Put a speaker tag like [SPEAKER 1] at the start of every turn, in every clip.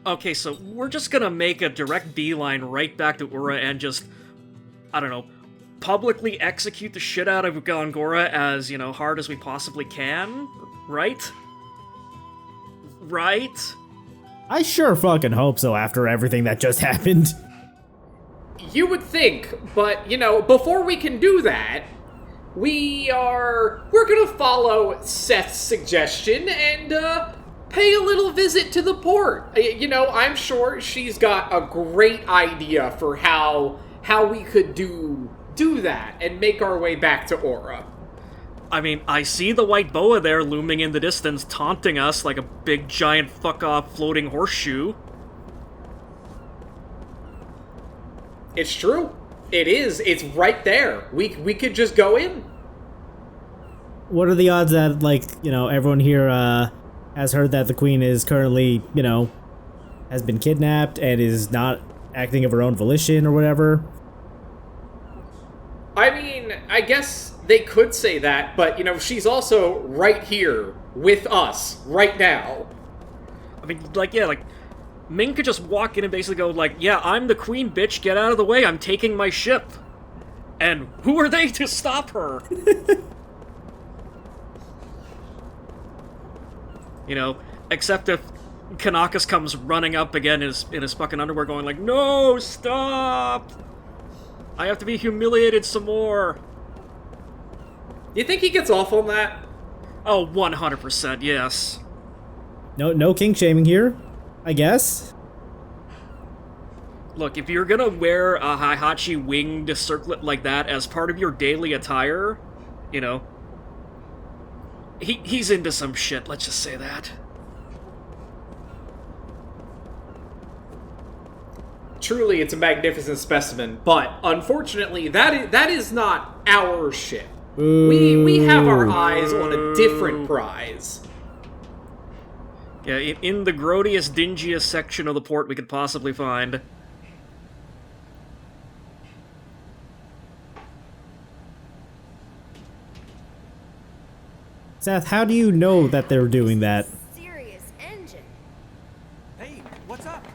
[SPEAKER 1] Okay, so we're just gonna make a direct beeline right back to Ura and just, I don't know, publicly execute the shit out of Gongora as, hard as we possibly can, right? Right?
[SPEAKER 2] I sure fucking hope so after everything that just happened.
[SPEAKER 3] You would think, but, before we can do that, we're gonna follow Seth's suggestion and, pay a little visit to the port. I'm sure she's got a great idea for how we could do that and make our way back to Aura.
[SPEAKER 1] I mean, I see the white boa there looming in the distance, taunting us like a big giant fuck-off floating horseshoe.
[SPEAKER 3] It's true. It is. It's right there. We could just go in.
[SPEAKER 2] What are the odds that, everyone here, has heard that the queen is currently, has been kidnapped and is not acting of her own volition or whatever?
[SPEAKER 3] I mean, I guess they could say that, but, she's also right here with us right now.
[SPEAKER 1] I mean, Ming could just walk in and basically go, yeah, I'm the queen, bitch, get out of the way, I'm taking my ship. And who are they to stop her? Except if Kanakas comes running up again in his fucking underwear going no, stop! I have to be humiliated some more.
[SPEAKER 3] You think he gets off on that?
[SPEAKER 1] Oh, 100%, yes.
[SPEAKER 2] No kink shaming here, I guess.
[SPEAKER 1] Look, if you're gonna wear a Heihachi winged circlet like that as part of your daily attire, he's into some shit, let's just say that.
[SPEAKER 3] Truly, it's a magnificent specimen, but unfortunately, that is not our ship. We have our eyes on a different prize.
[SPEAKER 1] Yeah, in the grodiest, dingiest section of the port we could possibly find.
[SPEAKER 2] Seth, how do you know that they're doing that?
[SPEAKER 4] Serious engine.
[SPEAKER 5] Hey, what's up?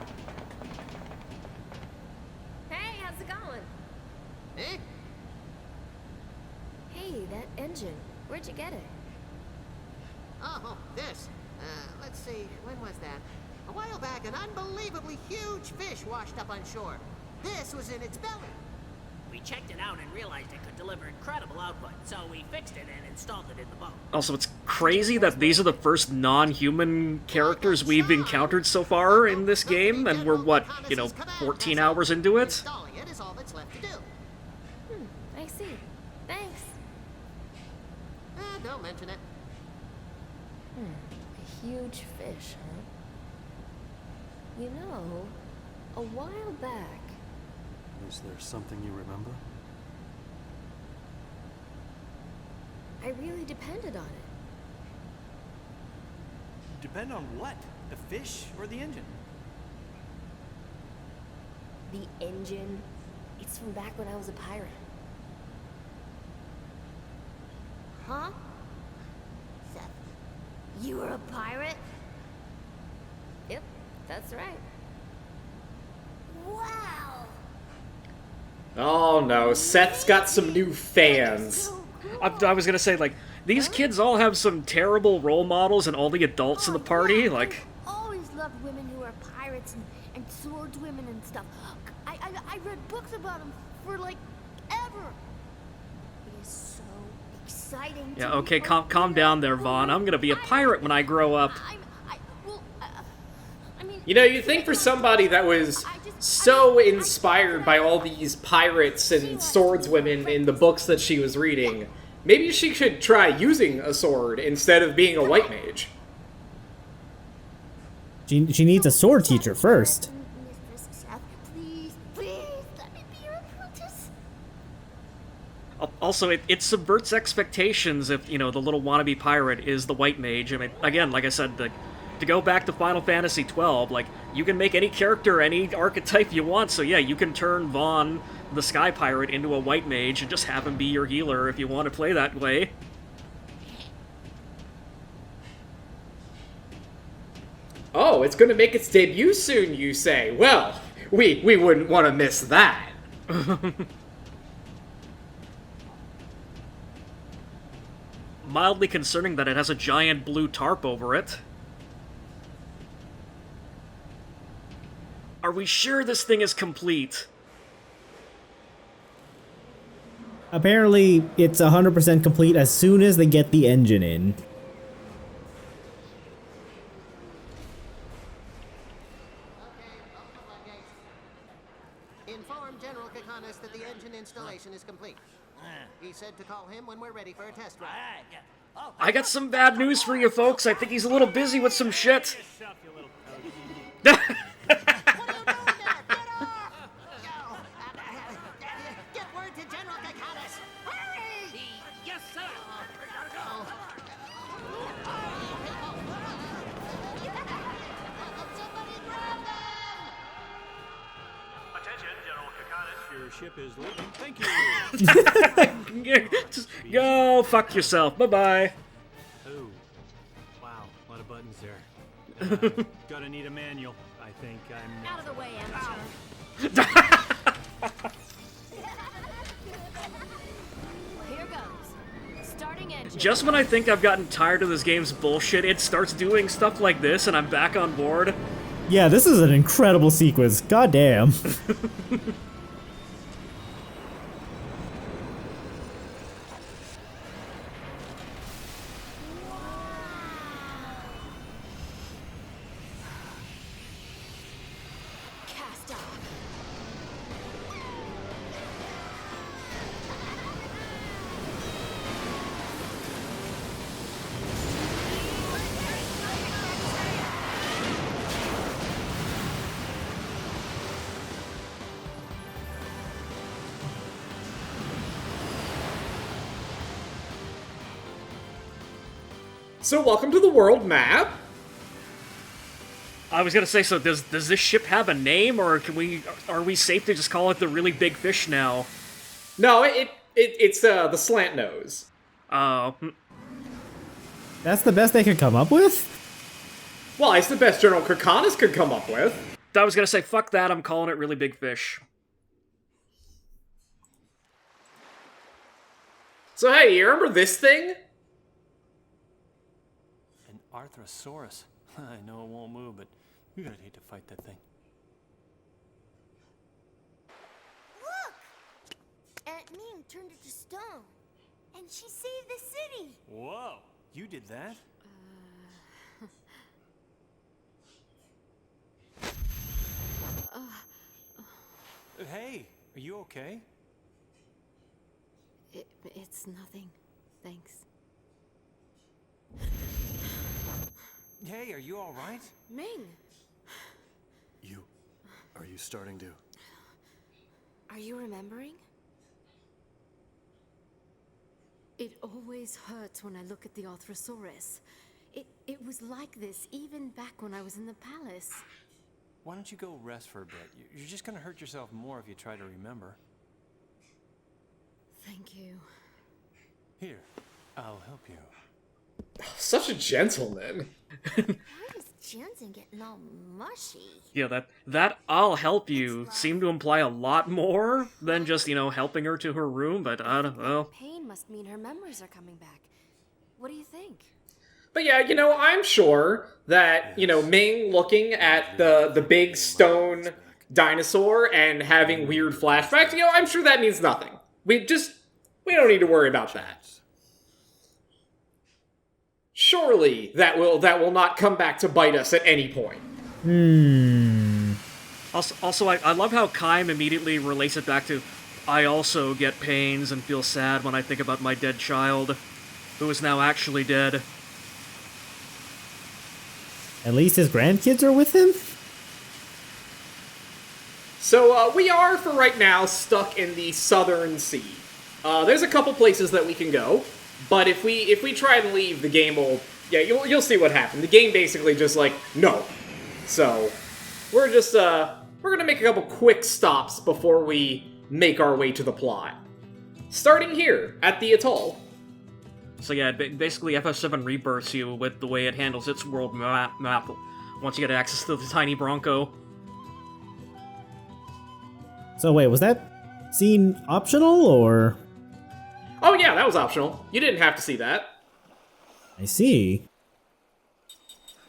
[SPEAKER 4] Hey, how's it going?
[SPEAKER 5] Eh?
[SPEAKER 4] Hey, that engine. Where'd you get it?
[SPEAKER 5] Oh, this. Let's see, when was that? A while back, an unbelievably huge fish washed up on shore. This was in its belly.
[SPEAKER 6] We checked it out and realized it could deliver incredible output, so we fixed it and installed it in the boat.
[SPEAKER 1] Also, it's crazy that these are the first non-human characters we've encountered so far in this game, and we're, 14 hours into it?
[SPEAKER 5] Installing it is all that's left to do.
[SPEAKER 4] I see. Thanks.
[SPEAKER 5] Don't mention it.
[SPEAKER 4] A huge fish, huh? A while back...
[SPEAKER 7] Is there something you remember?
[SPEAKER 4] I really depended on it.
[SPEAKER 7] Depend on what? The fish or the engine?
[SPEAKER 4] The engine. It's from back when I was a pirate. Huh?
[SPEAKER 5] Seth.
[SPEAKER 4] You were a pirate? Yep, that's right.
[SPEAKER 5] Wow!
[SPEAKER 3] Oh no, Seth's got some new fans.
[SPEAKER 1] I was gonna say, these kids all have some terrible role models and all the adults in the party,
[SPEAKER 4] I've always loved women who are pirates and swordswomen and stuff. I read books about them for, ever. It is so exciting.
[SPEAKER 1] Yeah, okay, calm down there, Vaughn. I'm gonna be a pirate when I grow up.
[SPEAKER 3] You'd think for somebody that was so inspired by all these pirates and swordswomen in the books that she was reading, maybe she should try using a sword instead of being a white mage.
[SPEAKER 2] She needs a sword teacher first.
[SPEAKER 4] Mistress Seth, please, let me be your apprentice.
[SPEAKER 1] Also, it subverts expectations if, the little wannabe pirate is the white mage. I mean, again, like I said, to go back to Final Fantasy XII, you can make any character, any archetype you want, so yeah, you can turn Vaughn, the Sky Pirate, into a white mage and just have him be your healer if you want to play that way.
[SPEAKER 3] Oh, it's gonna make its debut soon, you say? Well, we wouldn't want to miss that.
[SPEAKER 1] Mildly concerning that it has a giant blue tarp over it. Are we sure this thing is complete?
[SPEAKER 2] Apparently, it's 100% complete as soon as they get the engine in.
[SPEAKER 5] Inform General Kakanis that the engine installation is complete. He said to call him when we're ready for a test run.
[SPEAKER 1] I got some bad news for you folks. I think he's a little busy with some shit.
[SPEAKER 5] What are you doing there? Get off! Yo, get word to General Kakanis. Hurry!
[SPEAKER 6] Yes, sir.
[SPEAKER 5] Somebody grab them!
[SPEAKER 8] Attention, General Kakanis. Your ship is leaving. Thank you.
[SPEAKER 1] Just go fuck yourself. Bye-bye.
[SPEAKER 8] Oh, wow, a lot of buttons there. Gonna need a manual. I think I'm.
[SPEAKER 4] Out of the way, amateur. Here goes. Starting engine.
[SPEAKER 1] Just when I think I've gotten tired of this game's bullshit, it starts doing stuff like this and I'm back on board.
[SPEAKER 2] Yeah, this is an incredible sequence. Goddamn.
[SPEAKER 4] Cast off.
[SPEAKER 3] So welcome to the world map.
[SPEAKER 1] I was gonna say, so does this ship have a name, or are we safe to just call it the really big fish now?
[SPEAKER 3] No, it's the slant nose.
[SPEAKER 1] Oh,
[SPEAKER 2] That's the best they could come up with?
[SPEAKER 3] Well, it's the best General Kakanis could come up with.
[SPEAKER 1] I was gonna say, fuck that, I'm calling it really big fish.
[SPEAKER 3] So hey, you remember this thing?
[SPEAKER 7] An Arthrosaurus. I know it won't move, but you're gonna hate to fight that thing.
[SPEAKER 4] Look! Aunt Ming turned it to stone. And she saved the city.
[SPEAKER 7] Whoa! You did that? Hey, are you okay?
[SPEAKER 9] It's nothing. Thanks.
[SPEAKER 7] Hey, are you all right?
[SPEAKER 9] Ming!
[SPEAKER 7] Are you starting to?
[SPEAKER 9] Are you remembering? It always hurts when I look at the Arthrosaurus. It was like this even back when I was in the palace.
[SPEAKER 7] Why don't you go rest for a bit? You're just gonna hurt yourself more if you try to remember.
[SPEAKER 9] Thank you.
[SPEAKER 7] Here, I'll help you.
[SPEAKER 3] Such a gentleman.
[SPEAKER 4] Why is Jansen getting all mushy?
[SPEAKER 1] Yeah, that I'll help you seemed to imply a lot more than just, helping her to her room, but I don't know.
[SPEAKER 9] Pain must mean her memories are coming back. What do you think?
[SPEAKER 3] But yeah, I'm sure that, Ming looking at the big stone dinosaur and having weird flashbacks, I'm sure that means nothing. We don't need to worry about that. Surely that will not come back to bite us at any point.
[SPEAKER 1] Also, I love how Kaim immediately relates it back to, I also get pains and feel sad when I think about my dead child, who is now actually dead.
[SPEAKER 2] At least his grandkids are with him?
[SPEAKER 3] So we are, for right now, stuck in the Southern Sea. There's a couple places that we can go, but if we try and leave, the game will... Yeah, you'll see what happened. The game basically just no. So, we're just, we're gonna make a couple quick stops before we make our way to the plot. Starting here, at the atoll.
[SPEAKER 1] So yeah, basically FF7 rebirths you with the way it handles its world map once you get access to the tiny Bronco.
[SPEAKER 2] So wait, was that scene optional, or...?
[SPEAKER 3] Oh yeah, that was optional. You didn't have to see that.
[SPEAKER 2] I see.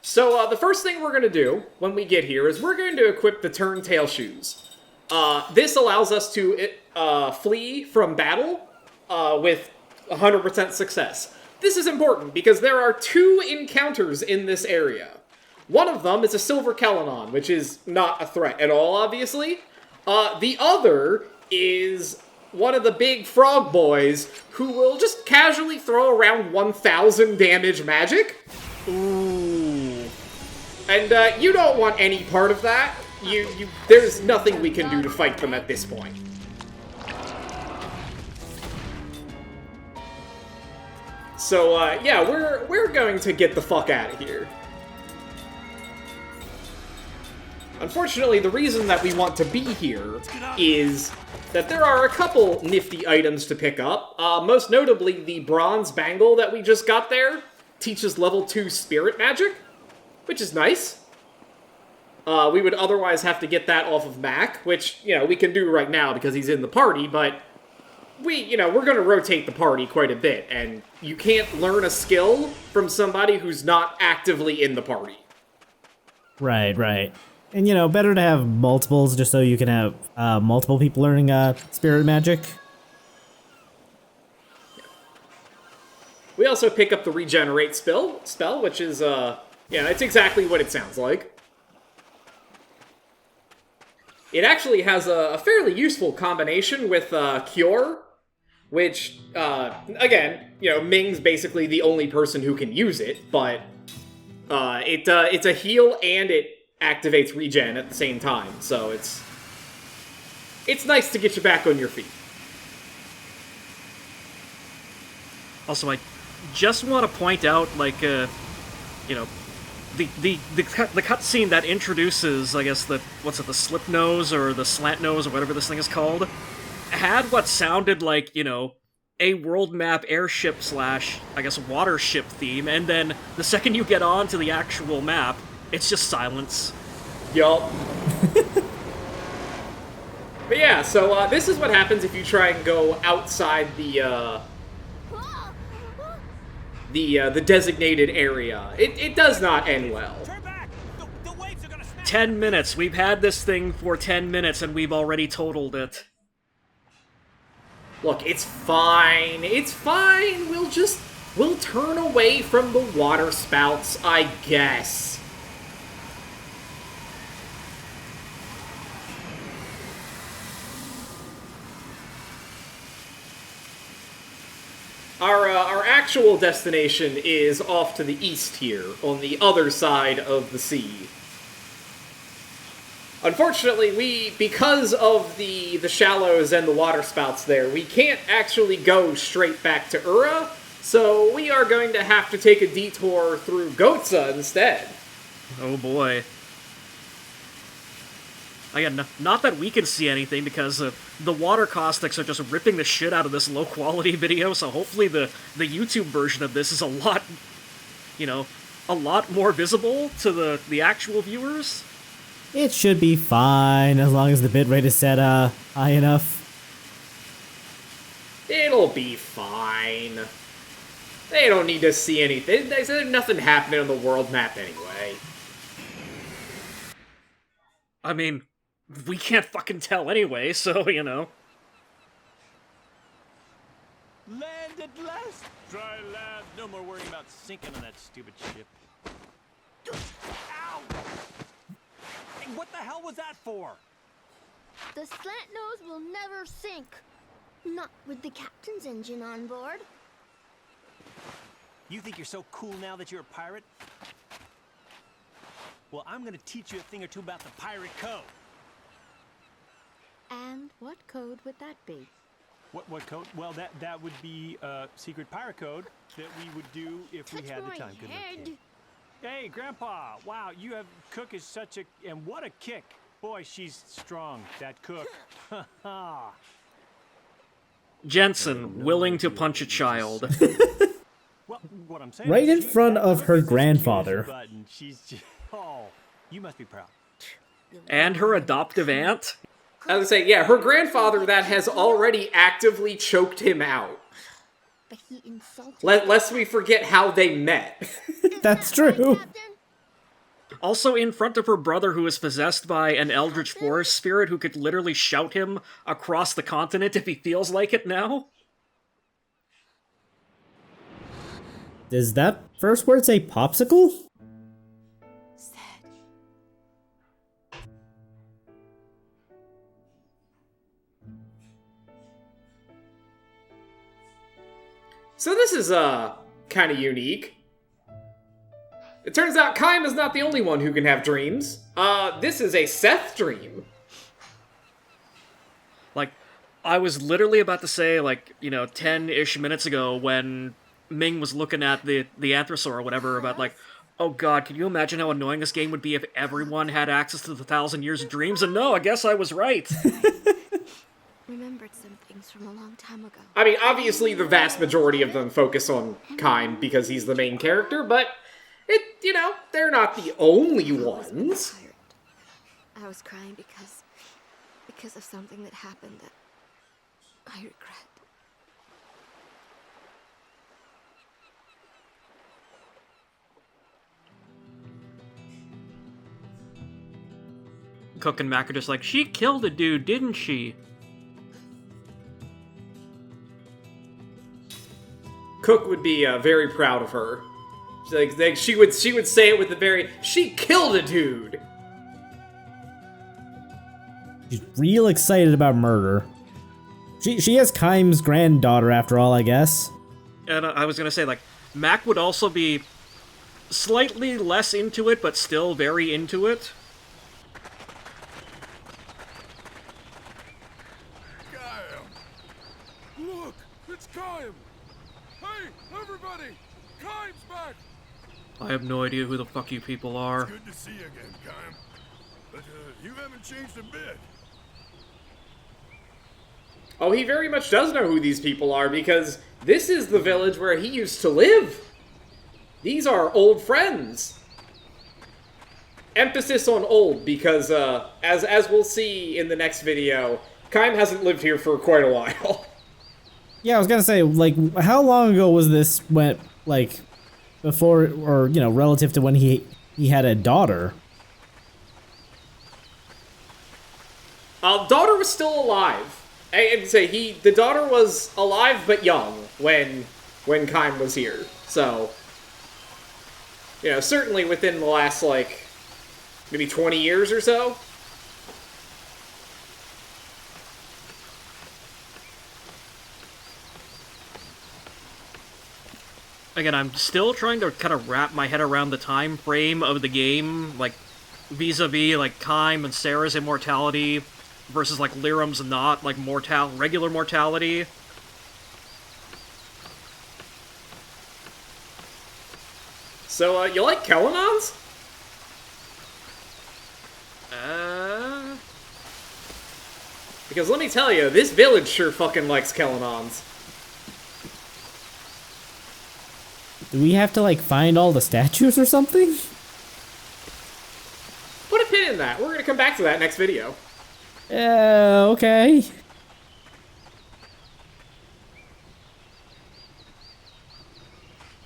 [SPEAKER 3] So, the first thing we're going to do when we get here is we're going to equip the Turntail Shoes. This allows us to flee from battle with 100% success. This is important because there are 2 encounters in this area. One of them is a Silver Kellinon, which is not a threat at all, obviously. The other is one of the big frog boys who will just casually throw around 1,000 damage magic.
[SPEAKER 1] Ooh.
[SPEAKER 3] And you don't want any part of that. There's nothing we can do to fight them at this point. So, yeah, we're going to get the fuck out of here. Unfortunately, the reason that we want to be here is that there are a couple nifty items to pick up. Most notably, the bronze bangle that we just got there teaches level 2 spirit magic, which is nice. We would otherwise have to get that off of Mac, which, we can do right now because he's in the party, but we're going to rotate the party quite a bit, and you can't learn a skill from somebody who's not actively in the party.
[SPEAKER 2] Right. And, better to have multiples just so you can have multiple people learning spirit magic.
[SPEAKER 3] We also pick up the regenerate spell, which is, it's exactly what it sounds like. It actually has a fairly useful combination with Cure, which, again, Ming's basically the only person who can use it, but it's a heal and it activates regen at the same time, so it's nice to get you back on your feet.
[SPEAKER 1] Also, I just want to point out, the cutscene that introduces, I guess, the slip nose or the slant nose or whatever this thing is called, had what sounded like, a world map airship / I guess, water ship theme, and then the second you get on to the actual map, it's just silence.
[SPEAKER 3] Yup. But yeah, so this is what happens if you try and go outside the designated area. It does not end well.
[SPEAKER 1] 10 minutes. We've had this thing for 10 minutes and we've already totaled it.
[SPEAKER 3] Look, it's fine. It's fine. We'll turn away from the water spouts, I guess. Our actual destination is off to the east here, on the other side of the sea. Unfortunately, because of the shallows and the water spouts there, we can't actually go straight back to Ura, so we are going to have to take a detour through Gohtza instead.
[SPEAKER 1] Oh boy. Again, not that we can see anything, because the water caustics are just ripping the shit out of this low-quality video, so hopefully the YouTube version of this is a lot more visible to the actual viewers.
[SPEAKER 2] It should be fine, as long as the bitrate is set high enough.
[SPEAKER 3] It'll be fine. They don't need to see anything. There's nothing happening on the world map anyway.
[SPEAKER 1] I mean, we can't fucking tell anyway, so,
[SPEAKER 8] Land at last! Dry land. No more worrying about sinking on that stupid ship. Ow! Hey, what the hell was that for?
[SPEAKER 4] The slant nose will never sink. Not with the captain's engine on board.
[SPEAKER 8] You think you're so cool now that you're a pirate? Well, I'm gonna teach you a thing or two about the pirate code.
[SPEAKER 9] And what code would that be?
[SPEAKER 8] What code? Well, that would be a secret pirate code that we would do if we had the time. Good luck, kid. Hey, Grandpa! Wow, you have Cook is such a and what a kick! Boy, she's strong. That Cook. Ha ha.
[SPEAKER 1] Jansen, willing to punch a child.
[SPEAKER 8] Well, what I'm saying
[SPEAKER 2] Right
[SPEAKER 8] is
[SPEAKER 2] in front of her grandfather.
[SPEAKER 8] She's just, oh, You must be proud.
[SPEAKER 1] And her adoptive aunt?
[SPEAKER 3] I would say, yeah, her grandfather that has already actively choked him out.
[SPEAKER 4] But he insulted
[SPEAKER 3] Lest we forget how they met.
[SPEAKER 2] That's true.
[SPEAKER 1] Also in front of her brother, who is possessed by an eldritch forest spirit who could literally shout him across the continent if he feels like it now.
[SPEAKER 2] Does that first word say popsicle?
[SPEAKER 9] Sad.
[SPEAKER 3] So this is, kind of unique. It turns out Kaim is not the only one who can have dreams. This is a Seth dream.
[SPEAKER 1] Like, I was literally about to say, like, 10-ish minutes ago when Ming was looking at the Anthrosaur or whatever about, like, oh god, can you imagine how annoying this game would be if everyone had access to the 1,000 Years of Dreams? And no, I guess I was right.
[SPEAKER 9] Remembered some things from a long time ago.
[SPEAKER 3] I mean, obviously the vast majority of them focus on Kaim because he's the main character, but they're not the only ones.
[SPEAKER 9] I was crying because of something that happened that I regret.
[SPEAKER 1] Cook and Mac are just like, she killed a dude, didn't she?
[SPEAKER 3] Cook would be very proud of her. She would say it with a very, she killed a dude.
[SPEAKER 2] She's real excited about murder. She has Kaim's granddaughter after all, I guess.
[SPEAKER 1] And I was gonna say, like, Mac would also be slightly less into it, but still very into it.
[SPEAKER 10] Look, it's Kaim! Hey, everybody! Kaim's back!
[SPEAKER 1] I have no idea who the fuck you people are.
[SPEAKER 10] Good to see you again, Kaim. But, you haven't changed a bit.
[SPEAKER 3] Oh, he very much does know who these people are, because this is the village where he used to live. These are old friends. Emphasis on old, because, as we'll see in the next video, Kaim hasn't lived here for quite a while.
[SPEAKER 2] Yeah, I was gonna say, like, how long ago was this when, like, before, or, relative to when he had a daughter?
[SPEAKER 3] Daughter was still alive. I'd say the daughter was alive but young when Kaim was here. So, certainly within the last, like, maybe 20 years or so.
[SPEAKER 1] Again, I'm still trying to kind of wrap my head around the time frame of the game, like, vis-a-vis, like, Kaim and Sarah's immortality versus, like, Lyram's not, like, regular mortality.
[SPEAKER 3] So, you like Kellanons? Because let me tell you, this village sure fucking likes Kellanons.
[SPEAKER 2] Do we have to, like, find all the statues or something?
[SPEAKER 3] Put a pin in that. We're gonna come back to that next video.
[SPEAKER 2] Okay.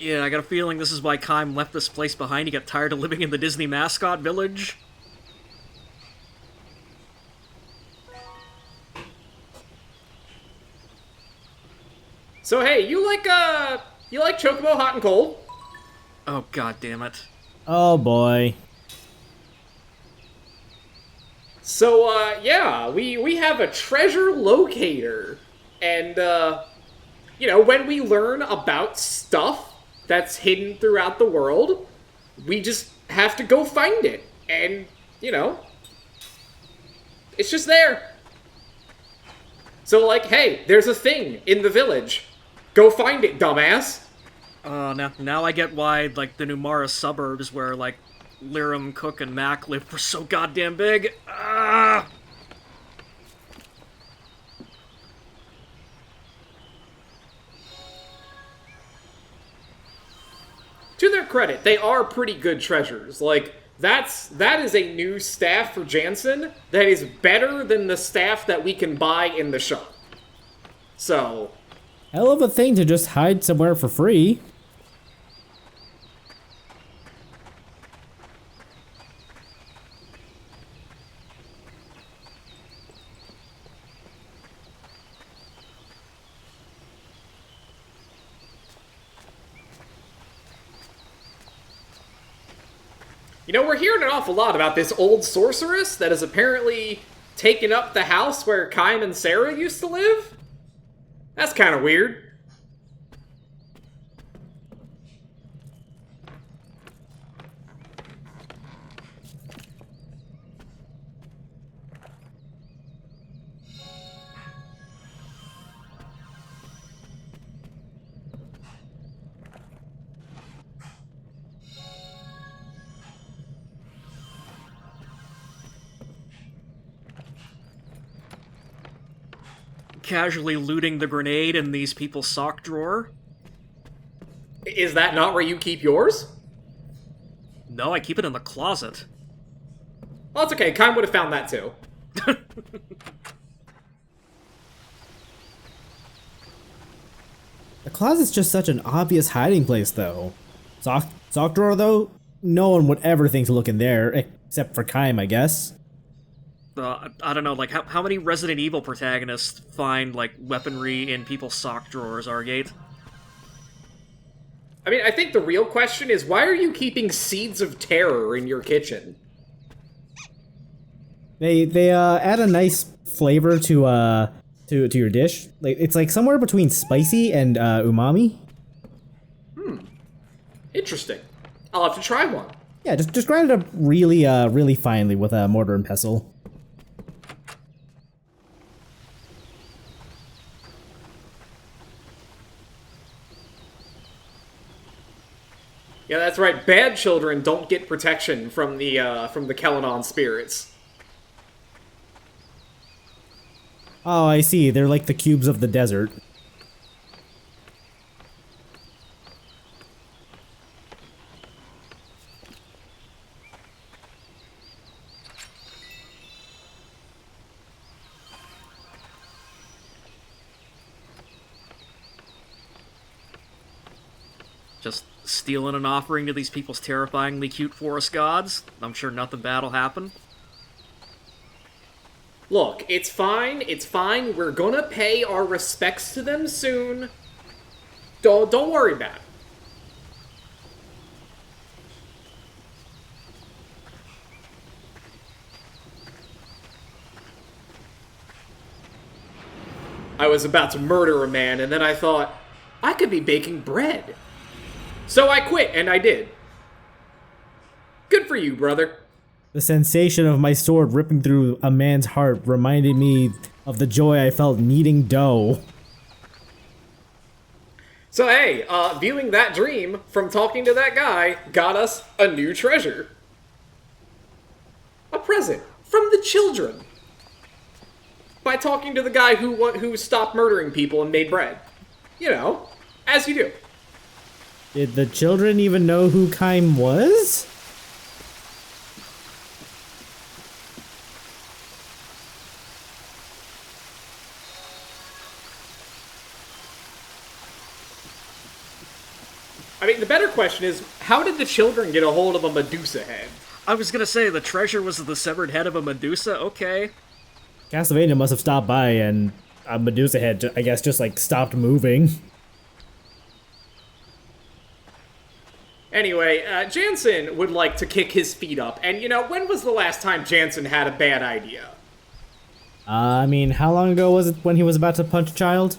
[SPEAKER 1] Yeah, I got a feeling this is why Kaim left this place behind. He got tired of living in the Disney mascot village.
[SPEAKER 3] So hey, you like Chocobo Hot and Cold?
[SPEAKER 1] Oh, god damn it.
[SPEAKER 2] Oh boy.
[SPEAKER 3] So, yeah, we have a treasure locator. And, when we learn about stuff that's hidden throughout the world, we just have to go find it. And, it's just there. So, like, hey, there's a thing in the village. Go find it, dumbass.
[SPEAKER 1] Now I get why, like, the Numara suburbs where, like, Lyram, Cook, and Mac live were so goddamn big. Ah!
[SPEAKER 3] To their credit, they are pretty good treasures. Like, That is a new staff for Jansen that is better than the staff that we can buy in the shop. So...
[SPEAKER 2] hell of a thing to just hide somewhere for free.
[SPEAKER 3] You know, we're hearing an awful lot about this old sorceress that has apparently taken up the house where Kaim and Sarah used to live. That's kind of weird.
[SPEAKER 1] Casually looting the grenade in these people's sock drawer.
[SPEAKER 3] Is that not where you keep yours?
[SPEAKER 1] No, I keep it in the closet.
[SPEAKER 3] Well, that's okay. Kaim would have found that too.
[SPEAKER 2] The closet's just such an obvious hiding place, though. Sock drawer, though? No one would ever think to look in there, except for Kaim, I guess.
[SPEAKER 1] I don't know, like, how many Resident Evil protagonists find, like, weaponry in people's sock drawers, Argate?
[SPEAKER 3] I mean, I think the real question is, why are you keeping seeds of terror in your kitchen?
[SPEAKER 2] They add a nice flavor to your dish. Like, it's like somewhere between spicy and umami.
[SPEAKER 3] Interesting. I'll have to try one.
[SPEAKER 2] Yeah, just grind it up really finely with a mortar and pestle.
[SPEAKER 3] Yeah, that's right. Bad children don't get protection from the Kelanon spirits.
[SPEAKER 2] Oh, I see. They're like the cubes of the desert.
[SPEAKER 1] Just stealing an offering to these people's terrifyingly cute forest gods? I'm sure nothing bad will happen.
[SPEAKER 3] Look, it's fine. It's fine. We're gonna pay our respects to them soon. Don't worry about it. I was about to murder a man, and then I thought, I could be baking bread. So I quit, and I did. Good for you, brother.
[SPEAKER 2] The sensation of my sword ripping through a man's heart reminded me of the joy I felt kneading dough.
[SPEAKER 3] So hey, viewing that dream from talking to that guy got us a new treasure. A present from the children. By talking to the guy who stopped murdering people and made bread. You know, as you do.
[SPEAKER 2] Did the children even know who Kaim was?
[SPEAKER 3] I mean, the better question is, how did the children get a hold of a Medusa head?
[SPEAKER 1] I was gonna say, the treasure was the severed head of a Medusa? Okay.
[SPEAKER 2] Castlevania must have stopped by and a Medusa head, I guess, just like stopped moving.
[SPEAKER 3] Anyway, Jansen would like to kick his feet up, and you know, when was the last time Jansen had a bad idea?
[SPEAKER 2] I mean, how long ago was it when he was about to punch a child?